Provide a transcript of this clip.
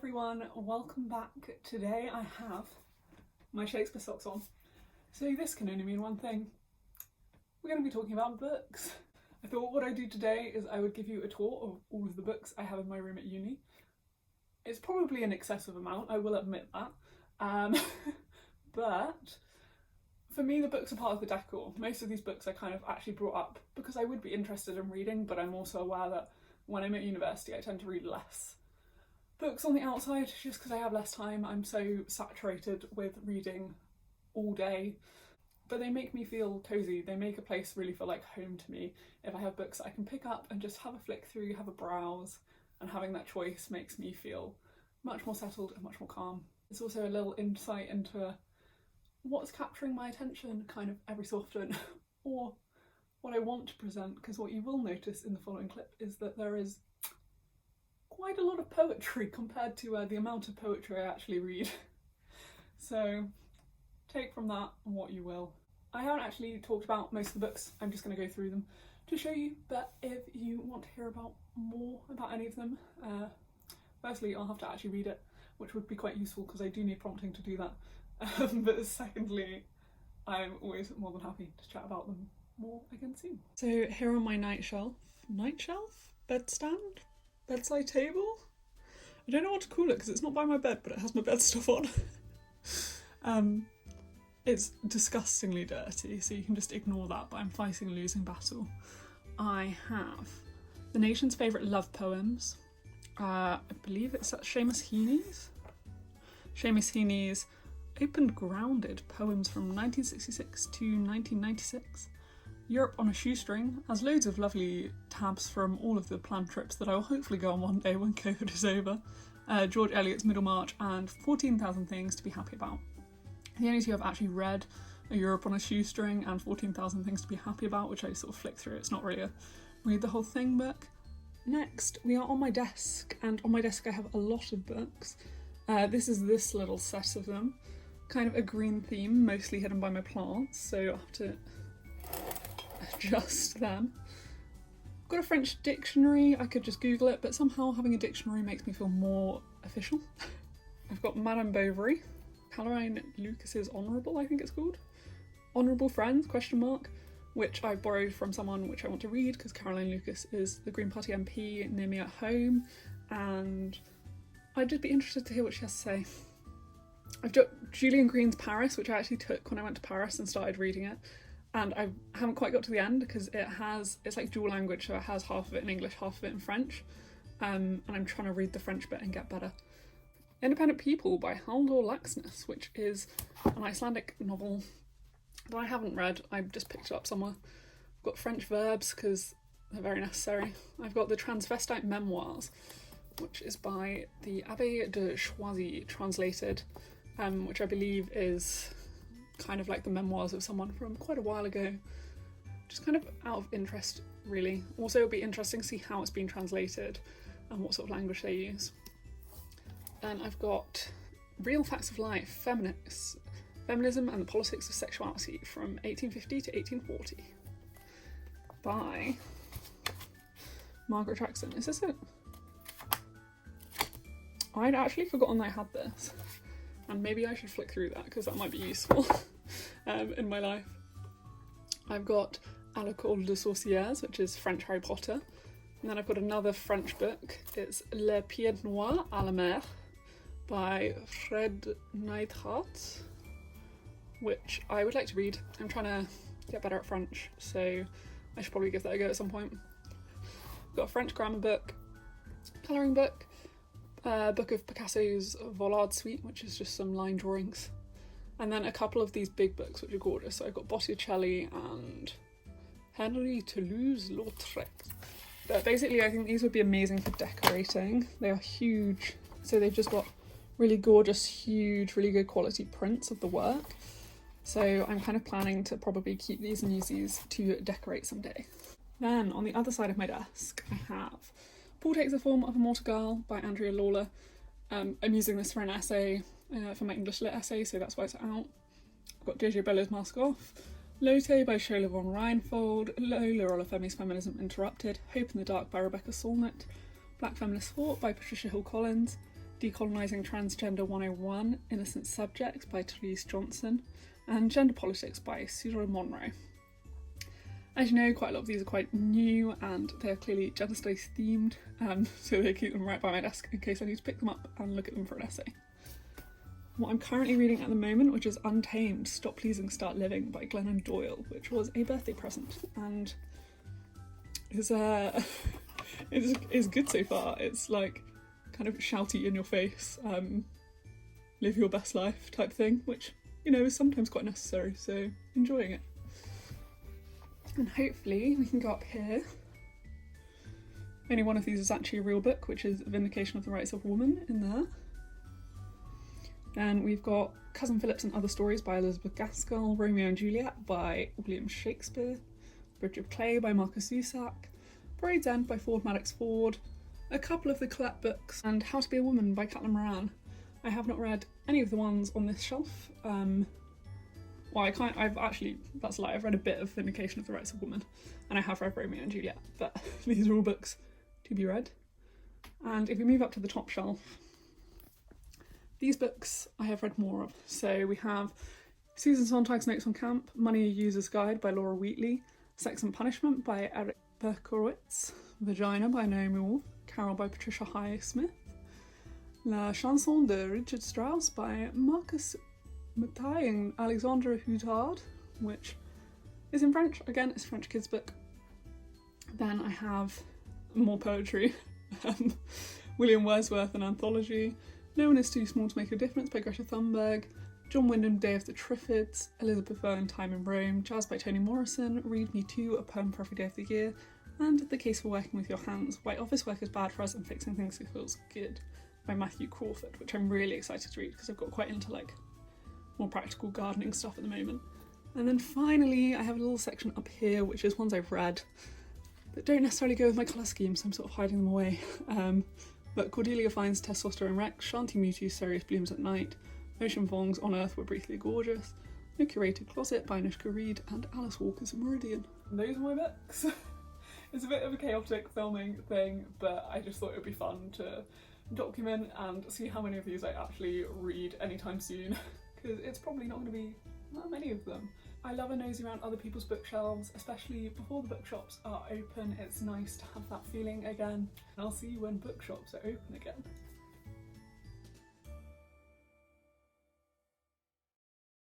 everyone, welcome back. Today I have my Shakespeare socks on. So this can only mean one thing. We're going to be talking about books. I thought what I'd do today is I would give you a tour of all of the books I have in my room at uni. It's probably an excessive amount, I will admit that. But for me the books are part of the decor. Most of these books I kind of actually brought up because I would be interested in reading, but I'm also aware that when I'm at university I tend to read less books on the outside just because I have less time. I'm so saturated with reading all day, but they make me feel cozy. They make a place really feel like home to me if I have books that I can pick up and just have a flick through, have a browse, and having that choice makes me feel much more settled and much more calm. It's also a little insight into what's capturing my attention kind of every so often or what I want to present, because what you will notice in the following clip is that there is quite a lot of poetry compared to the amount of poetry I actually read. So take from that what you will. I haven't actually talked about most of the books, I'm just going to go through them to show you, but if you want to hear about more about any of them, firstly I'll have to actually read it, which would be quite useful because I do need prompting to do that. But secondly, I'm always more than happy to chat about them more again soon. So here on my bedstand? Bedside table? I don't know what to call it because it's not by my bed, but it has my bed stuff on. It's disgustingly dirty, so you can just ignore that, but I'm fighting a losing battle. I have the nation's favourite love poems. I believe it's Seamus Heaney's. Seamus Heaney's Open Grounded Poems from 1966 to 1996. Europe on a Shoestring has loads of lovely tabs from all of the planned trips that I will hopefully go on one day when COVID is over. George Eliot's Middlemarch and 14,000 Things to Be Happy About. The only two I've actually read are Europe on a Shoestring and 14,000 Things to Be Happy About, which I sort of flick through. It's not really a read the whole thing book. Next, we are on my desk, and on my desk I have a lot of books. This is this little set of them. Kind of a green theme, mostly hidden by my plants, so I'll have to adjust them. I've got a French dictionary, I could just Google it, but somehow having a dictionary makes me feel more official. I've got Madame Bovary, Caroline Lucas's Honourable, I think it's called. Honourable Friends, ? Which I borrowed from someone which I want to read because Caroline Lucas is the Green Party MP near me at home, and I'd just be interested to hear what she has to say. I've got Julian Green's Paris, which I actually took when I went to Paris and started reading it, and I haven't quite got to the end because it's like dual language, so it has half of it in English, half of it in French, and I'm trying to read the French bit and get better. Independent People by Halldór Laxness, which is an Icelandic novel that I haven't read, I just picked it up somewhere. I've got French verbs because they're very necessary. I've got the Transvestite Memoirs, which is by the Abbé de Choisy, translated, which I believe is kind of like the memoirs of someone from quite a while ago. Just kind of out of interest, really. Also, it'll be interesting to see how it's been translated and what sort of language they use. Then I've got Real Facts of Life, Feminism and the Politics of Sexuality from 1850 to 1840 by Margaret Jackson. Is this it? I'd actually forgotten I had this, and maybe I should flick through that because that might be useful in my life. I've got À l'École des Sorcières, which is French Harry Potter, and then I've got another French book. It's Le Pied Noir à la Mer by Fred Neidhart, which I would like to read. I'm trying to get better at French, so I should probably give that a go at some point. I've got a French grammar book, colouring book, a book of Picasso's Vollard Suite, which is just some line drawings, and then a couple of these big books which are gorgeous. So I've got Botticelli and Henri Toulouse-Lautrec. But basically I think these would be amazing for decorating. They are huge, so they've just got really gorgeous, huge, really good quality prints of the work. So I'm kind of planning to probably keep these and use these to decorate someday. Then on the other side of my desk I have Paul Takes the Form of a Mortar Girl by Andrea Lawler. I'm using this for an essay, for my English lit essay, so that's why it's out. I've got J.J. Bella's Mask Off, Lotte by Shola von Reinfold, Lola Olafemi's Feminism Interrupted, Hope in the Dark by Rebecca Solnit, Black Feminist Thought by Patricia Hill Collins, Decolonising Transgender 101, Innocent Subjects by Therese Johnson, and Gender Politics by Cyril Monroe. As you know, quite a lot of these are quite new and they're clearly gender studies themed, so they keep them right by my desk in case I need to pick them up and look at them for an essay. What I'm currently reading at the moment, which is Untamed, Stop Pleasing, Start Living by Glennon Doyle, which was a birthday present and is good so far. It's like kind of shouty in your face, live your best life type thing, which, you know, is sometimes quite necessary, so enjoying it. And hopefully we can go up here. Only one of these is actually a real book, which is Vindication of the Rights of Woman in there. Then we've got Cousin Phillips and Other Stories by Elizabeth Gaskell, Romeo and Juliet by William Shakespeare, Bridge of Clay by Marcus Zusak, Braid's End by Ford Madox Ford, a couple of the Colette books, and How to Be a Woman by Caitlin Moran. I have not read any of the ones on this shelf. I've read a bit of Vindication of the Rights of Woman, and I have read Romeo and Juliet, but these are all books to be read. And if we move up to the top shelf, these books I have read more of. So we have Susan Sontag's Notes on Camp, Money a User's Guide by Laura Wheatley, Sex and Punishment by Eric Berkowitz, Vagina by Naomi Wolf, Carol by Patricia Highsmith, La Chanson de Richard Strauss by Marcus Mattei and Alexandre Houtard, which is in French. Again, it's a French kids book. Then I have more poetry. William Wordsworth, an anthology. No One is Too Small to Make a Difference by Greta Thunberg. John Wyndham, Day of the Triffids. Elizabeth Vernon, Time in Rome. Jazz by Toni Morrison. Read Me Too, a poem for every day of the year. And The Case for Working with Your Hands, Why Office Work is Bad for Us and Fixing Things That Feels Good by Matthew Crawford, which I'm really excited to read because I've got quite into like more practical gardening stuff at the moment. And then finally I have a little section up here which is ones I've read that don't necessarily go with my colour scheme, so I'm sort of hiding them away. But Cordelia Fine's Testosterone Rex, Shanti Mutu's Serious Blooms at Night, Ocean Vuong's On Earth We're Briefly Gorgeous, No Curated Closet by Anushka Reid, and Alice Walker's Meridian. And those are my books. It's a bit of a chaotic filming thing, but I just thought it would be fun to document and see how many of these I actually read anytime soon. Because it's probably not going to be that many of them. I love a nosy around other people's bookshelves, especially before the bookshops are open. It's nice to have that feeling again. And I'll see you when bookshops are open again.